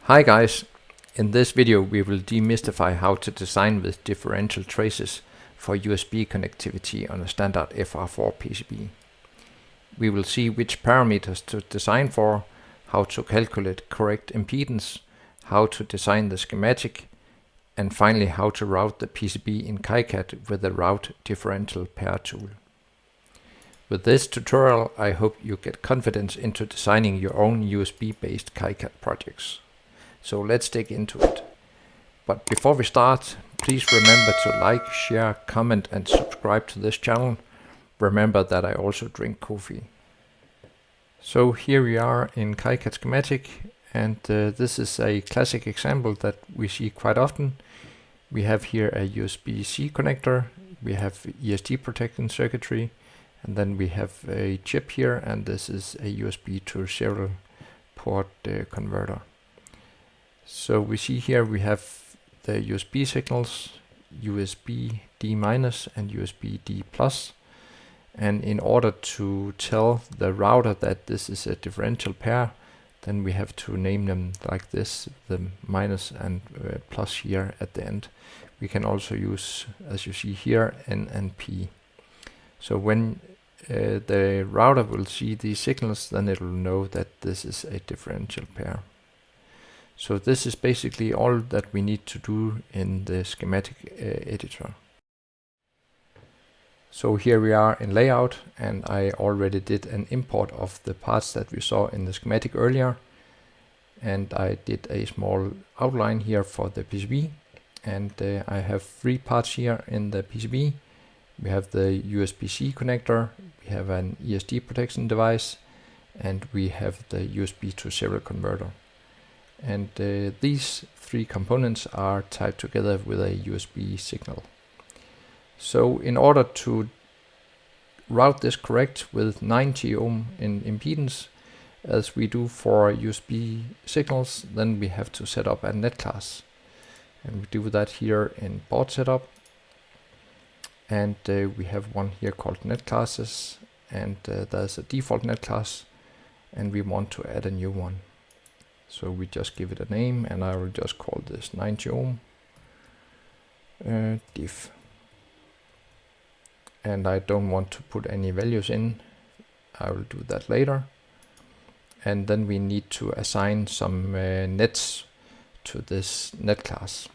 Hi guys, in this video we will demystify how to design with differential traces for USB connectivity on a standard FR4 PCB. We will see which parameters to design for, how to calculate correct impedance, how to design the schematic, and finally how to route the PCB in KiCad with the route differential pair tool. With this tutorial I hope you get confidence into designing your own USB-based KiCad projects. So let's dig into it. But before we start, please remember to like, share, comment and subscribe to this channel. Remember that I also drink coffee. So here we are in KiCad schematic, and this is a classic example that we see quite often. We have here a USB-C connector, we have ESD protection circuitry, and then we have a chip here, and this is a USB to serial port converter. So we see here we have the USB signals, USB D- and USB D+. And in order to tell the router that this is a differential pair, then we have to name them like this, the minus and plus here at the end. We can also use, as you see here, N and P. So when the router will see these signals, then it will know that this is a differential pair. So this is basically all that we need to do in the schematic editor. So here we are in layout, and I already did an import of the parts that we saw in the schematic earlier. And I did a small outline here for the PCB. And I have 3 parts here in the PCB. We have the USB-C connector, we have an ESD protection device, and we have the USB to serial converter. And these 3 components are tied together with a USB signal. So in order to route this correct with 90 ohm in impedance, as we do for USB signals, then we have to set up a net class. And we do that here in board setup. And we have one here called net classes, and there's a default net class, and we want to add a new one. So we just give it a name, and I will just call this 90 ohm diff. And I don't want to put any values in. I will do that later. And then we need to assign some nets to this net class.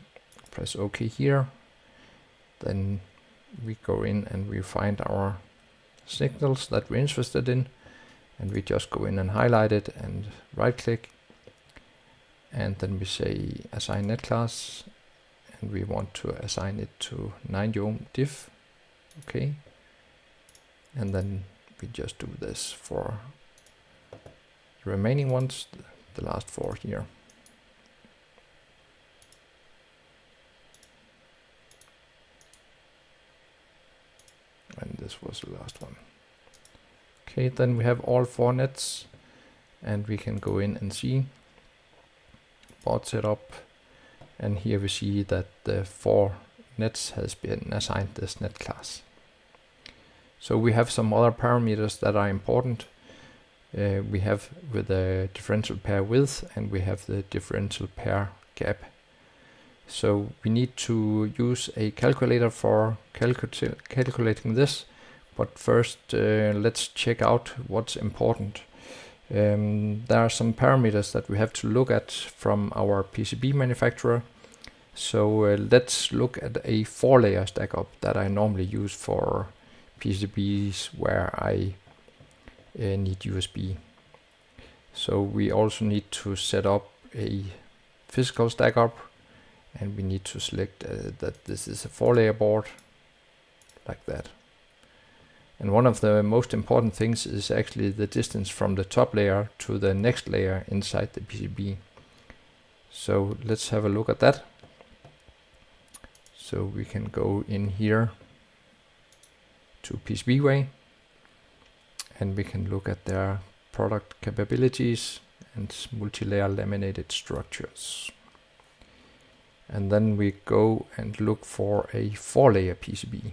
Press OK here. Then we go in and we find our signals that we're interested in. And we just go in and highlight it and right click. And then we say assign net class, and we want to assign it to 90 ohm diff. Okay. And then we just do this for the remaining ones, the last 4 here. And this was the last one. Okay, then we have all 4 nets, and we can go in and see board setup, and here we see that the 4 nets has been assigned this net class. So we have some other parameters that are important. We have with the differential pair width, and we have the differential pair gap. So we need to use a calculator for calculating this, but first let's check out what's important. There are some parameters that we have to look at from our PCB manufacturer. So let's look at a 4-layer stack-up that I normally use for PCBs where I need USB. So we also need to set up a physical stack-up, and we need to select that this is a 4-layer board, like that. And one of the most important things is actually the distance from the top layer to the next layer inside the PCB. So let's have a look at that. So we can go in here to PCBWAY, and we can look at their product capabilities and multi-layer laminated structures. And then we go and look for a 4-layer PCB.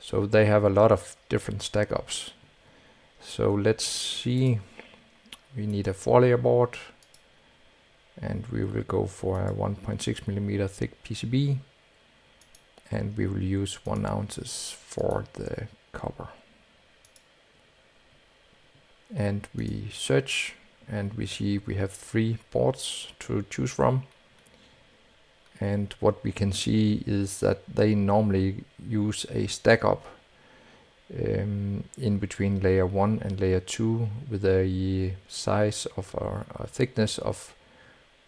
So they have a lot of different stack-ups. So let's see, we need a 4-layer board, and we will go for a 1.6 millimeter thick PCB, and we will use 1 ounces for the copper. And we search, and we see we have 3 boards to choose from. And what we can see is that they normally use a stack up in between layer 1 and layer 2 with a size of a thickness of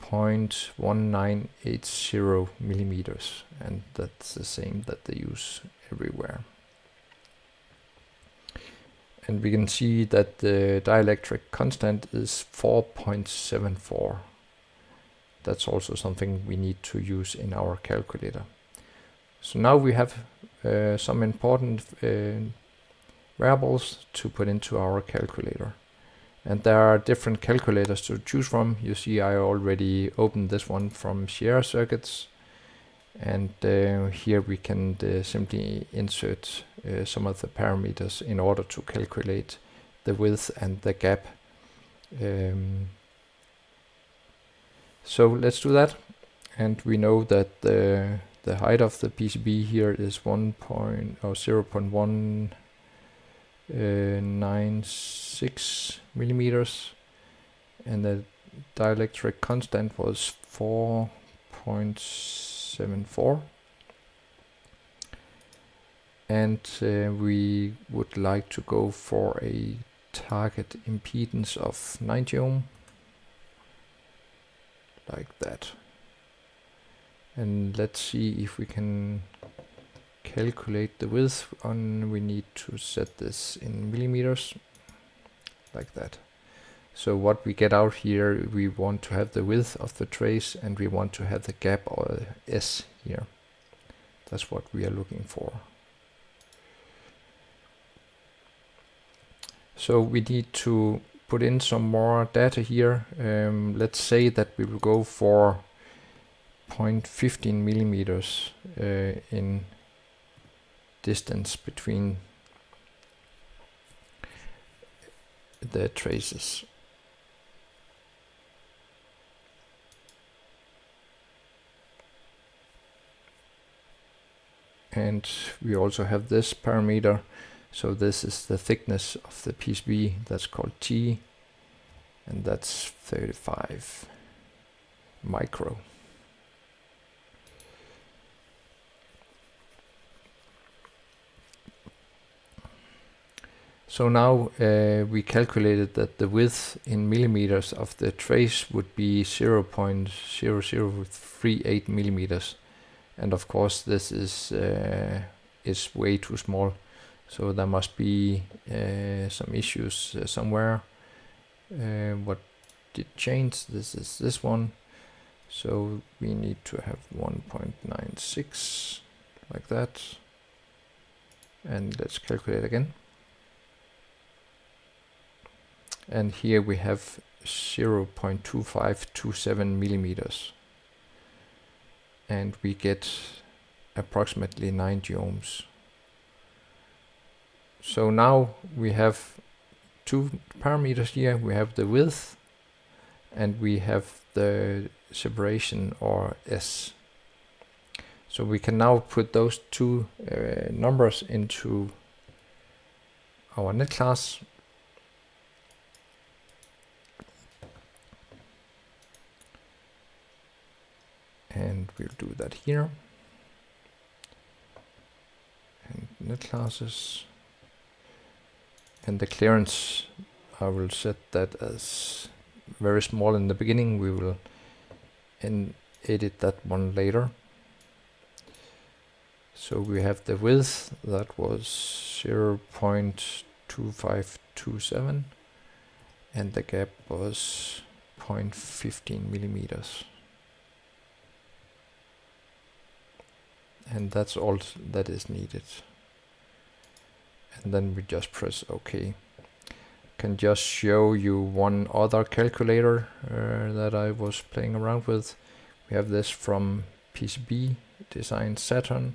0.1980 millimeters, and that's the same that they use everywhere. And we can see that the dielectric constant is 4.74. That's also something we need to use in our calculator. So now we have some important variables to put into our calculator. And there are different calculators to choose from. You see I already opened this one from Sierra Circuits. And here we can simply insert some of the parameters in order to calculate the width and the gap. So let's do that. And we know that the height of the PCB here is 0.196 millimeters, and the dielectric constant was 4.74. And we would like to go for a target impedance of 90 ohm, like that. And let's see if we can calculate the width on. We need to set this in millimeters, like that. So what we get out here, we want to have the width of the trace, and we want to have the gap, or S, here. That's what we are looking for. So we need to put in some more data here. Let's say that we will go for 0.15 millimeters in distance between the traces. And we also have this parameter. So this is the thickness of the PCB, that's called T, and that's 35 micro. So now we calculated that the width in millimeters of the trace would be 0.0038 millimeters, and of course this is way too small. So there must be some issues somewhere. What did change? This is this one. So we need to have 1.96, like that. And let's calculate again. And here we have 0.2527 millimeters. And we get approximately 90 ohms. So now we have 2 parameters here. We have the width and we have the separation, or S. So we can now put those 2 numbers into our net class. And we'll do that here. And net classes. And the clearance, I will set that as very small in the beginning. We will edit that one later. So we have the width, that was 0.2527, and the gap was 0.15 millimeters. And that's all that is needed. And then we just press OK. Can just show you one other calculator that I was playing around with. We have this from PCB Design Saturn,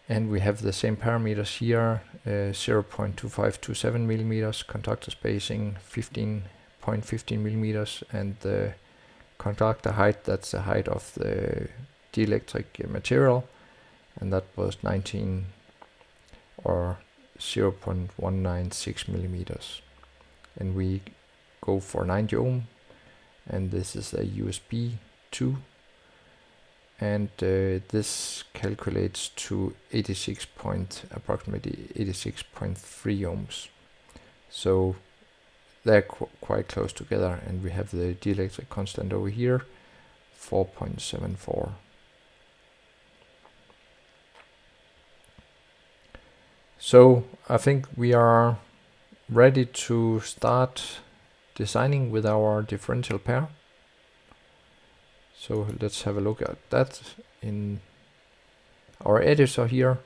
and we have the same parameters here: 0.2527 millimeters, conductor spacing 15 0.15 millimeters, and the conductor height, that's the height of the dielectric material, and that was 19 or 0.196 millimeters. And we go for 90 ohm, and this is a USB 2, and this calculates to approximately 86.3 ohms. So they're quite close together, and we have the dielectric constant over here, 4.74. So I think we are ready to start designing with our differential pair. So let's have a look at that in our editor here.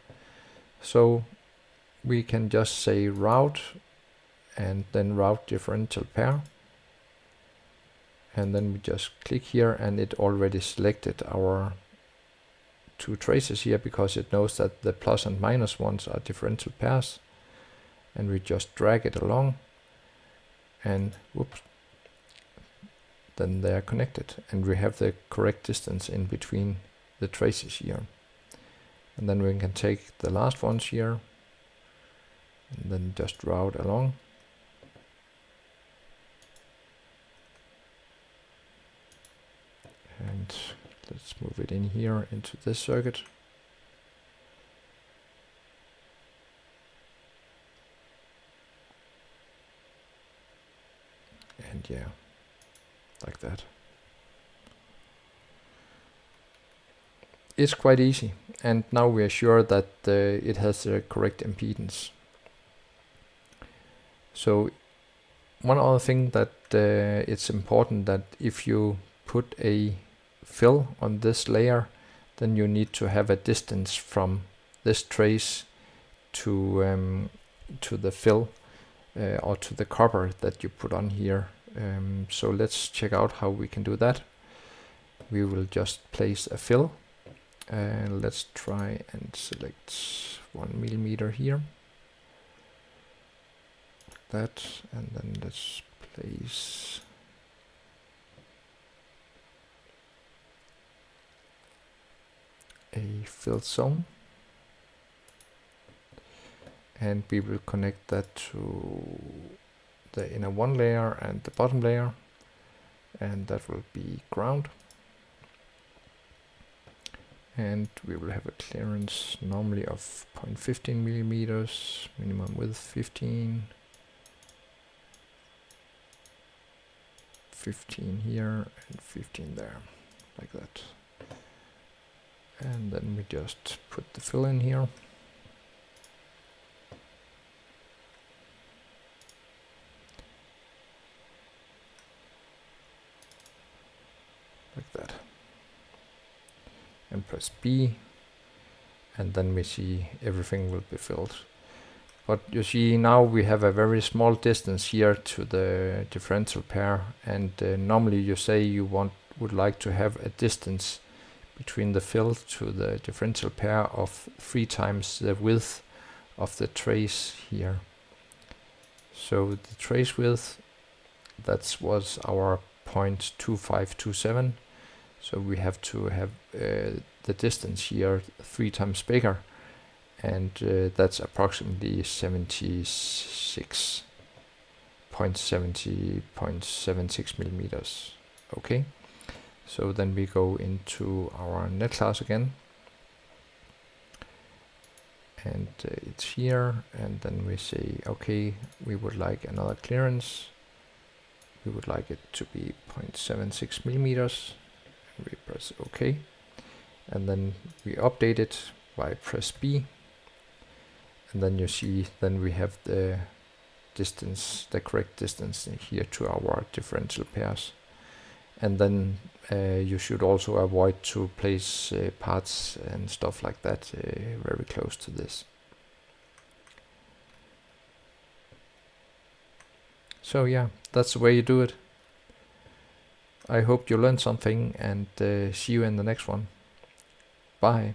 So we can just say route and then route differential pair, and then we just click here, and it already selected our two traces here because it knows that the plus and minus ones are differential pairs, and we just drag it along, and whoops, then they are connected, and we have the correct distance in between the traces here. And then we can take the last ones here and then just route along. And let's move it in here into this circuit. And yeah, like that. It's quite easy, and now we are sure that it has the correct impedance. So one other thing that it's important that if you put a fill on this layer, then you need to have a distance from this trace to the fill or to the copper that you put on here. So let's check out how we can do that. We will just place a fill. Let's try and select 1 millimeter here. That, and then let's place a fill zone, and we will connect that to the inner one layer and the bottom layer, and that will be ground. And we will have a clearance normally of 0.15 millimeters, minimum width 15 here and 15 there, like that. And then we just put the fill in here. Like that. And press B, and then we see everything will be filled. But you see now we have a very small distance here to the differential pair, and normally you say you would like to have a distance between the fill to the differential pair of 3 times the width of the trace here. So the trace width, that was our 0.2527. So we have to have the distance here 3 times bigger, and that's approximately 76 millimeters. Okay, so then we go into our net class again, and it's here, and then we say okay, we would like another clearance. We would like it to be 0.76 millimeters. We press OK, and then we update it by press B, and then you see then we have the distance, the correct distance here to our differential pairs. And then you should also avoid to place parts and stuff like that very close to this. So yeah, that's the way you do it. I hope you learned something, and see you in the next one. Bye.